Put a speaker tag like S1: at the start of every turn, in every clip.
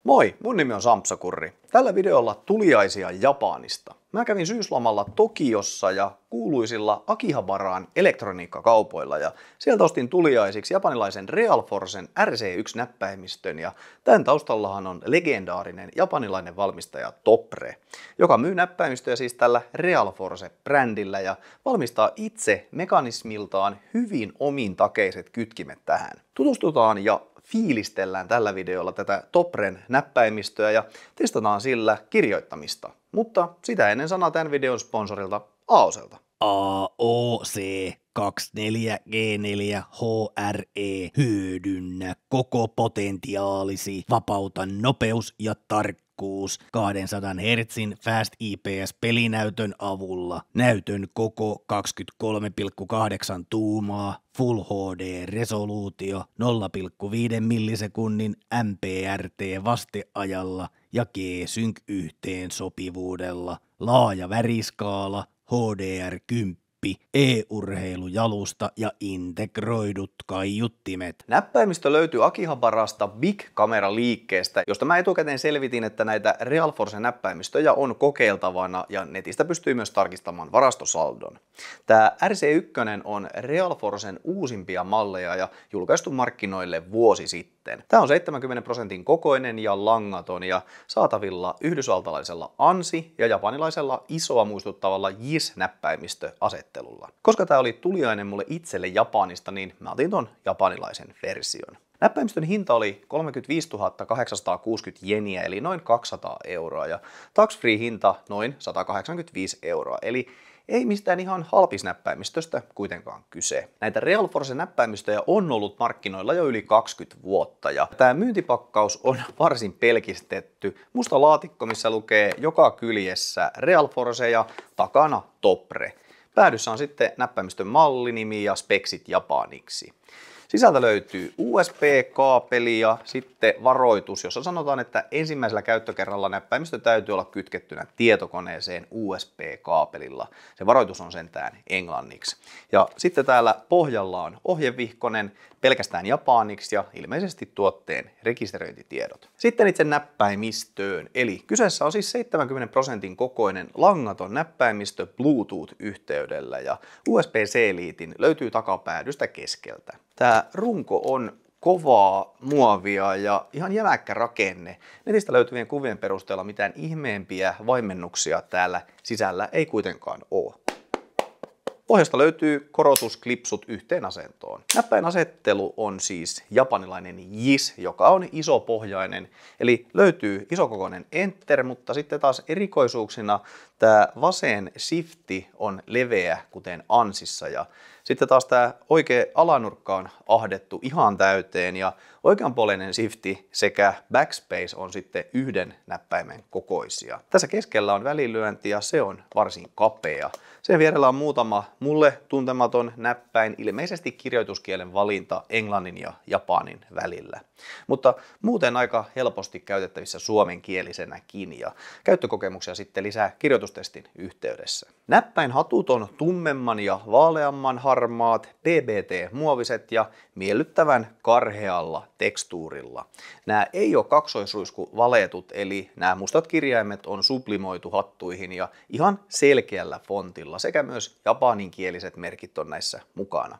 S1: Moi, mun nimi on Sampsakurri. Tällä videolla tuliaisia Japanista. Mä kävin syyslomalla Tokiossa ja kuuluisilla Akihabaraan elektroniikkakaupoilla ja sieltä ostin tuliaisiksi japanilaisen Realforcen RC1-näppäimistön ja tämän taustallahan on legendaarinen japanilainen valmistaja Topre, joka myy näppäimistöjä siis tällä Realforce-brändillä ja valmistaa itse mekanismiltaan hyvin omintakeiset kytkimet tähän. Tutustutaan ja fiilistellään tällä videolla tätä Topren näppäimistöä ja testataan sillä kirjoittamista. Mutta sitä ennen sana tämän videon sponsorilta AOSelta.
S2: AOC 24G4HRE. Hyödynnä koko potentiaalisi. Vapauta nopeus ja tarkkuus 200 Hz Fast IPS-pelinäytön avulla. Näytön koko 23,8 tuumaa. Full HD-resoluutio 0,5 millisekunnin MPRT-vasteajalla ja G-Sync yhteensopivuudella. Laaja väriskaala, HDR10, e-urheilujalusta ja integroidut kaiuttimet.
S1: Näppäimistö löytyy Akihabarasta Big Camera-liikkeestä, josta mä etukäteen selvitin, että näitä Realforce-näppäimistöjä on kokeiltavana ja netistä pystyy myös tarkistamaan varastosaldon. Tämä RC1 on Realforcen uusimpia malleja ja julkaistu markkinoille vuosi sitten. Tämä on 70% kokoinen ja langaton ja saatavilla yhdysvaltalaisella ANSI ja japanilaisella isoa muistuttavalla JIS-näppäimistöasettelulla. Koska tämä oli tuliainen mulle itselle Japanista, niin mä otin ton japanilaisen version. Näppäimistön hinta oli 35 860 jeniä eli noin 200 euroa ja tax-free hinta noin 185 euroa eli ei mistään ihan halpisnäppäimistöstä kuitenkaan kyse. Näitä Realforce-näppäimistöjä on ollut markkinoilla jo yli 20 vuotta ja tämä myyntipakkaus on varsin pelkistetty. Musta laatikko, missä lukee joka kyljessä Realforce ja takana Topre. Päädyssä on sitten näppäimistön mallinimi ja speksit japaniksi. Sisältä löytyy USB-kaapeli ja sitten varoitus, jossa sanotaan, että ensimmäisellä käyttökerralla näppäimistö täytyy olla kytkettynä tietokoneeseen USB-kaapelilla. Se varoitus on sentään englanniksi. Ja sitten täällä pohjalla on ohjevihkonen pelkästään japaniksi ja ilmeisesti tuotteen rekisteröintitiedot. Sitten itse näppäimistöön, eli kyseessä on siis 70% kokoinen langaton näppäimistö Bluetooth-yhteydellä ja USB-C-liitin löytyy takapäädystä keskeltä. Tämä runko on kovaa muovia ja ihan jämäkkä rakenne. Netistä löytyvien kuvien perusteella mitään ihmeempiä vaimennuksia täällä sisällä ei kuitenkaan ole. Pohjasta löytyy korotusklipsut yhteen asentoon. Näppäinasettelu on siis japanilainen JIS, joka on isopohjainen, eli löytyy isokokoinen enter, mutta sitten taas erikoisuuksina tämä vasen shifti on leveä, kuten ANSissa, ja sitten taas tämä oikea alanurkka on ahdettu ihan täyteen, ja oikeanpuoleinen shifti sekä backspace on sitten yhden näppäimen kokoisia. Tässä keskellä on välilyönti ja se on varsin kapea. Sen vierellä on muutama mulle tuntematon näppäin, ilmeisesti kirjoituskielen valinta englannin ja japanin välillä. Mutta muuten aika helposti käytettävissä suomenkielisenäkin ja käyttökokemuksia sitten lisää kirjoitustestin yhteydessä. Näppäinhatut on tummemman ja vaaleamman harmaat, PBT-muoviset ja miellyttävän karhealla tekstuurilla. Nämä ei ole kaksoisruiskuvaleetut, eli nämä mustat kirjaimet on sublimoitu hattuihin ja ihan selkeällä fontilla sekä myös japaninkieliset merkit on näissä mukana.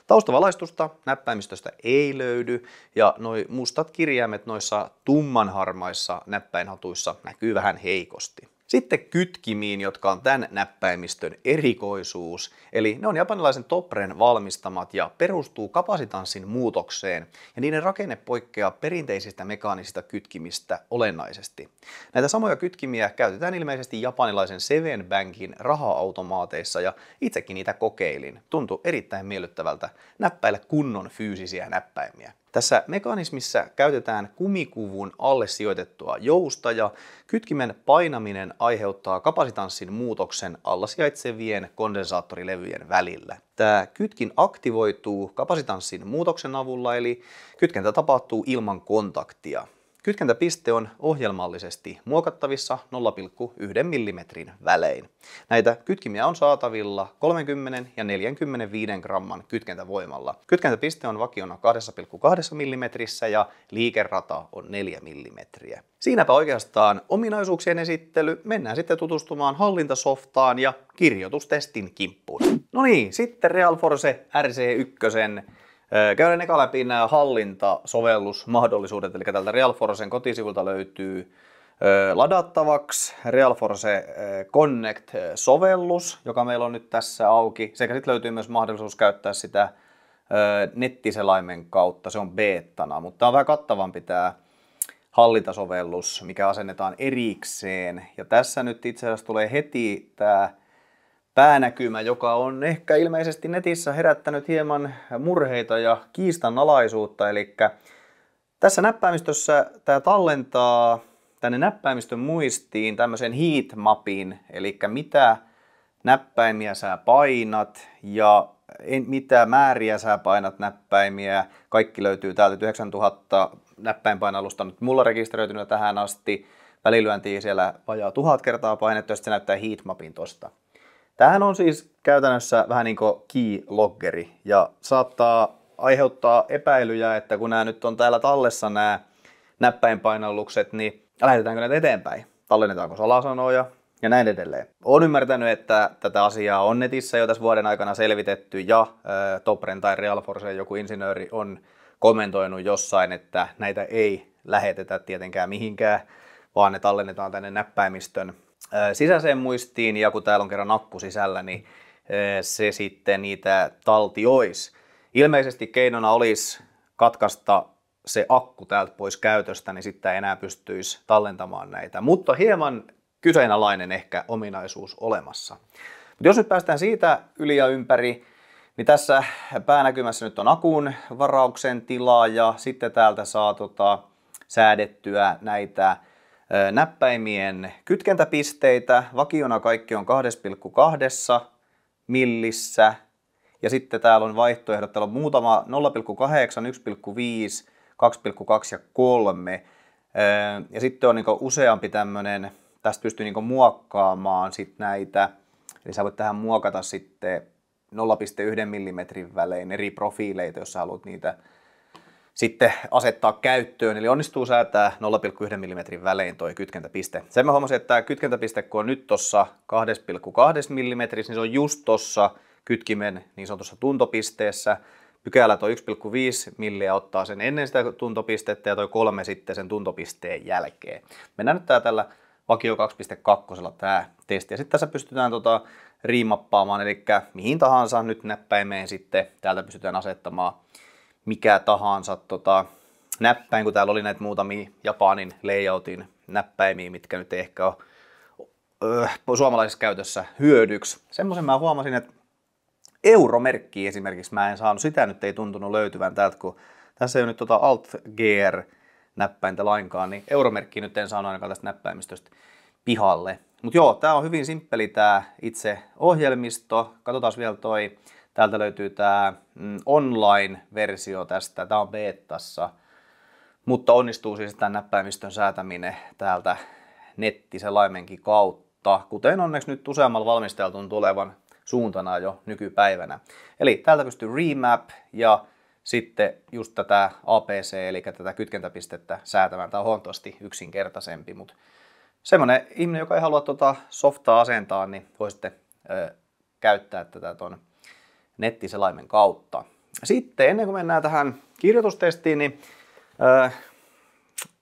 S1: Taustavalaistusta näppäimistöstä ei löydy ja noi mustat kirjaimet noissa tummanharmaissa näppäinhatuissa näkyy vähän heikosti. Sitten kytkimiin, jotka on tämän näppäimistön erikoisuus, eli ne on japanilaisen Topren valmistamat ja perustuu kapasitanssin muutokseen ja niiden rakenne poikkeaa perinteisistä mekaanisista kytkimistä olennaisesti. Näitä samoja kytkimiä käytetään ilmeisesti japanilaisen Seven Bankin raha-automaateissa ja itsekin niitä kokeilin. Tuntui erittäin miellyttävältä näppäillä kunnon fyysisiä näppäimiä. Tässä mekanismissa käytetään kumikuvun alle sijoitettua jousta ja kytkimen painaminen aiheuttaa kapasitanssin muutoksen alla sijaitsevien kondensaattorilevyjen välillä. Tämä kytkin aktivoituu kapasitanssin muutoksen avulla, eli kytkentä tapahtuu ilman kontaktia. kytkentäpiste on ohjelmallisesti muokattavissa 0,1 mm välein. Näitä kytkimiä on saatavilla 30 ja 45 gramman kytkentävoimalla. Kytkentäpiste on vakiona 2,2 mm ja liikerata on 4 mm. Siinäpä oikeastaan ominaisuuksien esittely. Mennään sitten tutustumaan hallintasoftaan ja kirjoitustestin kimppuun. No niin, sitten Realforce RC1. Käydään eka läpi nämä hallintasovellusmahdollisuudet, eli täältä Realforcen kotisivulta löytyy ladattavaksi Realforce Connect-sovellus, joka meillä on nyt tässä auki, sekä sitten löytyy myös mahdollisuus käyttää sitä nettiselaimen kautta, se on beettana, mutta tämä on vähän kattavampi tämä hallintasovellus, mikä asennetaan erikseen, ja tässä nyt itse asiassa tulee heti tämä päänäkymä, joka on ehkä ilmeisesti netissä herättänyt hieman murheita ja kiistanalaisuutta. Eli tässä näppäimistössä tämä tallentaa tänne näppäimistön muistiin tämmöisen heatmapin, eli mitä näppäimiä sä painat ja mitä määriä sä painat näppäimiä. Kaikki löytyy täältä 9000 näppäinpainallusta nyt mulla rekisteröitynyt tähän asti. Välilyöntiä siellä vajaa 1000 kertaa painettu ja sitten se näyttää heatmapin tosta. Tämähän on siis käytännössä vähän niin kuin keyloggeri ja saattaa aiheuttaa epäilyjä, että kun nämä nyt on täällä tallessa nämä näppäinpainallukset, niin lähetetäänkö näitä eteenpäin? Tallennetaanko salasanoja ja näin edelleen. Olen ymmärtänyt, että tätä asiaa on netissä jo tässä vuoden aikana selvitetty ja Topren tai Realforcen joku insinööri on kommentoinut jossain, että näitä ei lähetetä tietenkään mihinkään, vaan ne tallennetaan tänne näppäimistön sisäiseen muistiin, ja kun täällä on kerran akku sisällä, niin se sitten niitä taltioisi. Ilmeisesti keinona olisi katkaista se akku täältä pois käytöstä, niin sitten ei enää pystyisi tallentamaan näitä. Mutta hieman kyseenalainen ehkä ominaisuus olemassa. Mutta jos nyt päästään siitä yli ja ympäri, niin tässä päänäkymässä nyt on akun varauksen tila, ja sitten täältä saa säädettyä näitä näppäimien kytkentäpisteitä. Vakiona kaikki on 2,2 millissä. Ja sitten täällä on vaihtoehdot. Täällä on muutama 0,8, 1,5, 2,2 ja 3. Ja sitten on niinku useampi tämmöinen, tästä pystyy niinku muokkaamaan sit näitä. Eli sä voit tähän muokata sitten 0,1 mm välein eri profiileita, jos sä haluat niitä sitten asettaa käyttöön, eli onnistuu säätää 0,1 mm välein toi kytkentäpiste. Sen mä huomasin, että tämä kytkentäpiste, kun on nyt tuossa 2,2 mm, niin se on just tuossa kytkimen niin sanotussa tuntopisteessä. Pykälä toi 1,5 milliä ottaa sen ennen sitä tuntopistettä ja toi 3 sitten sen tuntopisteen jälkeen. Mennään nyt tällä vakio 2.2 tämä testi. Ja sitten tässä pystytään riimappaamaan, eli mihin tahansa nyt näppäimeen sitten täältä pystytään asettamaan mikä tahansa näppäin, kun täällä oli näitä muutamia Japanin layoutin näppäimiä, mitkä nyt ei ehkä ole suomalaisessa käytössä hyödyksi. Semmoisen mä huomasin, että euromerkkiä esimerkiksi mä en saanut, sitä nyt ei tuntunut löytyvän täältä, kun tässä ei ole nyt Alt-Gear-näppäintä lainkaan, niin euromerkkiä nyt en saanut ainakaan tästä näppäimistöstä pihalle. Mutta joo, tää on hyvin simppeli tää itse ohjelmisto. Katsotaan vielä toi. Täältä löytyy tämä online-versio tästä, tämä on beettassa, mutta onnistuu siis tämän näppäimistön säätäminen täältä nettiselaimenkin kautta, kuten onneksi nyt useammalla valmistajalla tuntuu olevan suuntana jo nykypäivänä. Eli täältä pystyy remap ja sitten just tätä APC, eli tätä kytkentäpistettä säätämään. Tämä on huomattavasti yksinkertaisempi, mutta semmoinen ihminen, joka ei halua softaa asentaa, niin voi sitten käyttää tätä ton nettiselaimen kautta. Sitten ennen kuin mennään tähän kirjoitustestiin, niin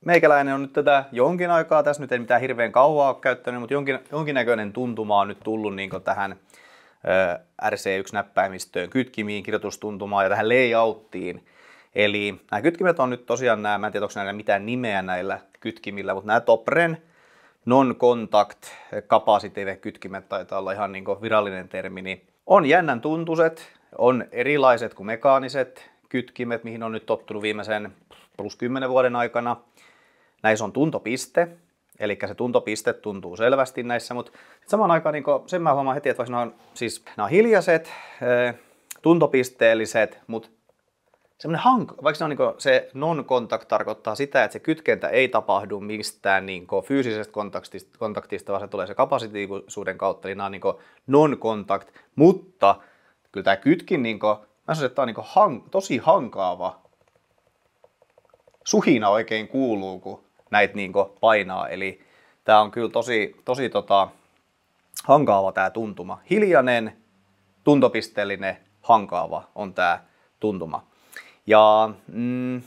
S1: meikäläinen on nyt tätä jonkin aikaa, tässä nyt ei mitään hirveän kauaa ole käyttänyt, mutta jonkinnäköinen tuntuma on nyt tullut niin tähän RC1-näppäimistöön, kytkimiin, kirjoitustuntumaan ja tähän layouttiin. Eli nämä kytkimet on nyt tosiaan nämä, mä en tiedä onko näillä mitään nimeä näillä kytkimillä, mutta nämä Topren non-contact capacitive kytkimet taitaa olla ihan niin virallinen termi, niin on jännän tuntuiset, on erilaiset kuin mekaaniset kytkimet, mihin on nyt tottunut viimeisen plus 10 vuoden aikana. Näissä on tuntopiste, eli se tuntopiste tuntuu selvästi näissä, mutta samaan aikaan niin sen mä huomaan heti, että vaikka nämä on hiljaiset, tuntopisteelliset, mutta vaikka se on se non-contact tarkoittaa sitä, että se kytkentä ei tapahdu mistään fyysisestä kontaktista, vaan se tulee se kapasitiivisuuden kautta, eli nämä on non-contact, mutta kyllä tämä kytkin, mä sanoisin, että tämä on tosi hankaava. Suhina oikein kuuluu, kun näitä painaa, eli tämä on kyllä tosi hankaava tämä tuntuma. Hiljainen, tuntopisteellinen, hankaava on tämä tuntuma. Ja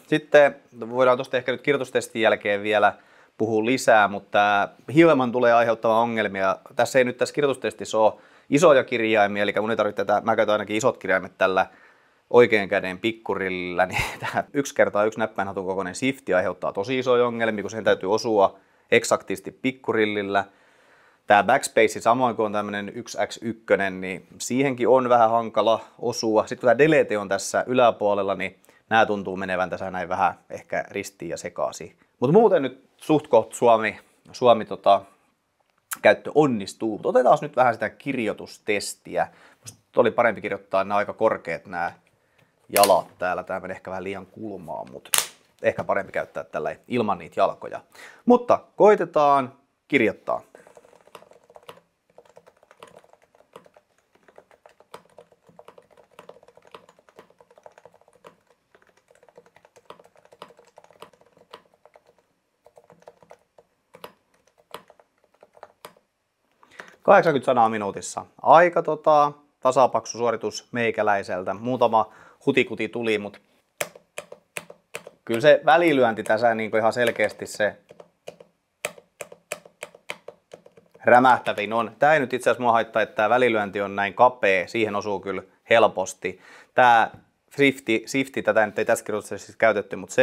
S1: sitten voidaan tuosta ehkä nyt kirjoitustestin jälkeen vielä puhua lisää, mutta tämä hieman tulee aiheuttamaan ongelmia. Tässä ei nyt tässä kirjoitustestissä ole isoja kirjaimia, eli mun ei tarvitse mä käytän ainakin isot kirjaimet tällä oikean käden pikkurilla, niin tämä 1x1 näppäinhatun kokoinen shifti aiheuttaa tosi isoja ongelmia, kun sen täytyy osua eksaktisti pikkurillillä. Tämä backspace samoin kuin on tämmöinen 1x1, niin siihenkin on vähän hankala osua. Sitten kun tämä delete on tässä yläpuolella, niin nämä tuntuu menevän tässä näin vähän ehkä ristiin ja sekaisin. Mutta muuten nyt suht koht Suomi käyttö onnistuu. Mutta otetaan nyt vähän sitä kirjoitustestiä. Musta oli parempi kirjoittaa nämä aika korkeat nämä jalat täällä. Tämä menee ehkä vähän liian kulmaan, mutta ehkä parempi käyttää tällä ilman niitä jalkoja. Mutta koitetaan kirjoittaa. – 80 sanaa minuutissa. Aika tasapaksu suoritus meikäläiseltä. Muutama hutikuti tuli, mutta kyllä se välilyönti tässä ihan selkeästi se rämähtävin on. Tämä ei nyt itse asiassa mua haittaa, että tämä välilyönti on näin kapea. Siihen osuu kyllä helposti. Tämä shifti, tätä nyt ei tässä kirjoituksessa siis käytetty, mutta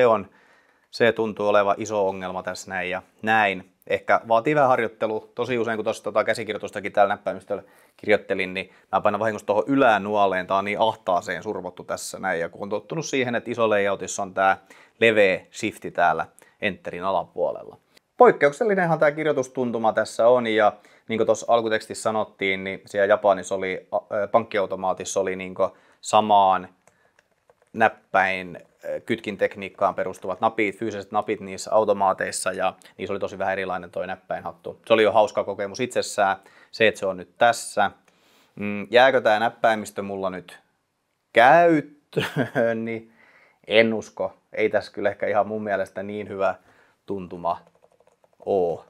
S1: se tuntuu olevan iso ongelma tässä näin ja näin. Ehkä vaatii vähän harjoittelua. Tosi usein, kun tuossa käsikirjoitustakin täällä näppäimistöllä kirjoittelin, niin mä painan vahingossa tuohon ylänuoleen. Tää on niin ahtaaseen survottu tässä näin. Ja kun on tottunut siihen, että iso layoutissa on tää leveä shifti täällä enterin alapuolella. Poikkeuksellinenhan tämä kirjoitustuntuma tässä on. Ja niin kuin tuossa alkutekstissä sanottiin, niin siellä Japanissa oli, pankkiautomaatissa oli samaan näppäin kytkintekniikkaan perustuvat napit, fyysiset napit niissä automaateissa ja niissä oli tosi vähän erilainen toi näppäinhattu. Se oli jo hauska kokemus itsessään, se että se on nyt tässä. Jääkö tämä näppäimistö mulla nyt käyttöön, niin en usko. Ei tässä kyllä ehkä ihan mun mielestä niin hyvä tuntuma oo.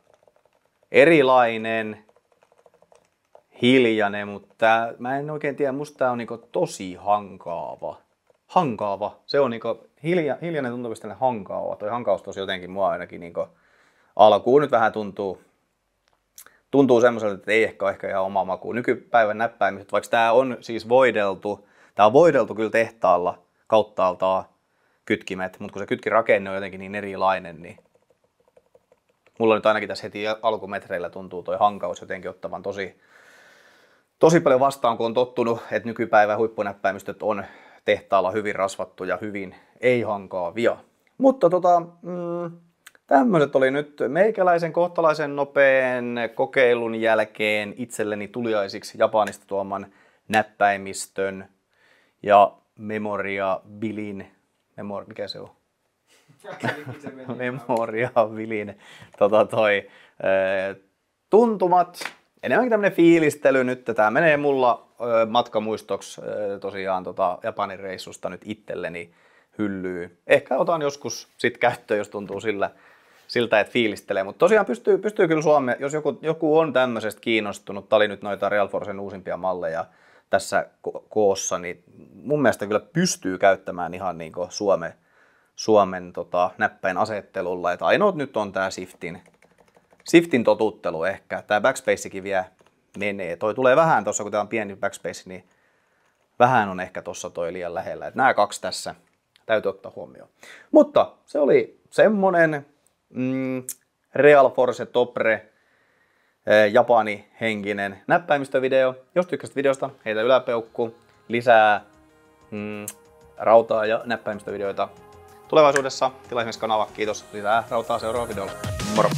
S1: Erilainen, hiljainen, mutta mä en oikein tiedä, musta tää on tosi hankaava. Se on hiljainen tuntupisteinen hankaava. Toi hankaus tosi jotenkin mua ainakin alkuun nyt vähän tuntuu semmoiselta, että ei ehkä ole ihan oma maku. Nykypäivän näppäimiset, vaikka tää on siis voideltu kyllä tehtaalla kauttaaltaan kytkimet, mutta kun se kytkirakenne on jotenkin niin erilainen, niin mulla nyt ainakin tässä heti alkumetreillä tuntuu toi hankaus jotenkin ottavan tosi paljon vastaan, kun on tottunut, että nykypäivän huippunäppäimistöt on tehtaalla hyvin rasvattu ja hyvin ei-hankaavia. Mutta tämmöiset oli nyt meikäläisen kohtalaisen nopean kokeilun jälkeen itselleni tuliaisiksi Japanista tuoman näppäimistön ja Memoriabilin, mikä se on? Memoriabilin tuntumat. Enemmänkin tämmönen fiilistely nyt. Tämä menee mulla matkamuistoksi tosiaan Japanin reissusta nyt itselleni hyllyyn. Ehkä otan joskus sit käyttöön, jos tuntuu siltä, että fiilistelee. Mutta tosiaan pystyy kyllä Suomeen, jos joku on tämmöisestä kiinnostunut. Tää oli nyt noita Realforcen uusimpia malleja tässä koossa, niin mun mielestä kyllä pystyy käyttämään ihan Suomen näppäin asettelulla. Et ainoat nyt on tää Shiftin totuttelu ehkä. Tää backspacekin vielä menee. Toi tulee vähän tossa, kun tää on pieni backspace, niin vähän on ehkä tossa toi liian lähellä. Et nämä kaksi tässä täytyy ottaa huomioon. Mutta se oli semmonen Realforce Topre Japani-henkinen näppäimistövideo. Jos tykkäsit videosta, heitä yläpeukku. Lisää rautaa ja näppäimistövideoita tulevaisuudessa. Tilaa esimerkiksi kanava. Kiitos. Lisää rautaa seuraavalla videolla. Moro!